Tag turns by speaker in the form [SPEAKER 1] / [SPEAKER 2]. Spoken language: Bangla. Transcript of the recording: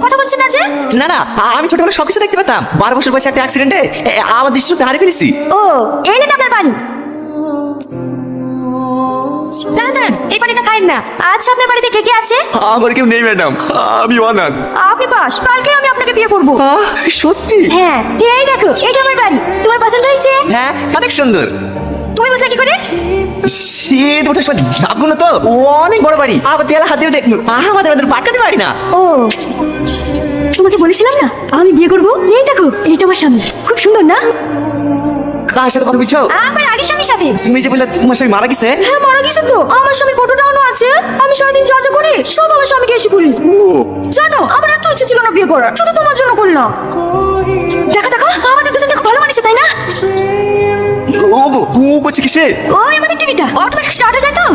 [SPEAKER 1] কথা বলছেন না যে?
[SPEAKER 2] না না, আমি ছোটবেলায় সবকিছু দেখতে পেতাম। 12 বছর বয়সে একটা অ্যাক্সিডেন্টে আমার দৃষ্টিশক্তি হারিয়ে ফেলেছি।
[SPEAKER 1] ও, এই নেন আপনার পানি। দাঁড়ান দাঁড়ান, এই পানিটা খাইন না। আচ্ছা, আপনার বাড়িতে কে কে আছে?
[SPEAKER 2] আমার কেউ নেই ম্যাডাম, আমি অনাথ।
[SPEAKER 1] আপনি পাস, কালকে আমি আপনাকে বিয়ে করবো।
[SPEAKER 2] সত্যি?
[SPEAKER 1] হ্যাঁ, এই দেখো, এটা আমার বাড়ি। তোমার পছন্দ হয়েছে?
[SPEAKER 2] হ্যাঁ, অনেক সুন্দর।
[SPEAKER 1] তুমি বুঝলে কি করে?
[SPEAKER 2] সে দুটো ঝাপগুলো তো অনেক বড় বাড়ি। আবার দেয়ালে হাত দিয়ে দেখলো আমাদের পাকাতে পারি না।
[SPEAKER 1] ও, তোমাকে বলেছিলাম না আমি বিয়ে করবো। এই দেখো, এইটা আমার স্বামী। খুব সুন্দর না?
[SPEAKER 2] কার সাথে কথা বলছো?
[SPEAKER 1] আমার আগের স্বামীর সাথে।
[SPEAKER 2] তুমি যে বললে তোমার স্বামী মারা গেছে।
[SPEAKER 1] হ্যাঁ, মারা গেছে তো। আমার স্বামীর ফটোটাও আছে। আমি সারাদিন যা যা করি সব আমার স্বামীকে এসে বলি। জানো, আমার একটু ইচ্ছে ছিল না বিয়ে করার, শুধু তোমার জন্য করলাম। দেখো দেখো, আমাদের দুজনকে খুব ভালো মানিয়েছে, তাই না?
[SPEAKER 2] ও করছে কিসে?
[SPEAKER 1] ওই আমাদের টিভিটা অটোমেটিক স্টার্ট হয়ে যায় তো।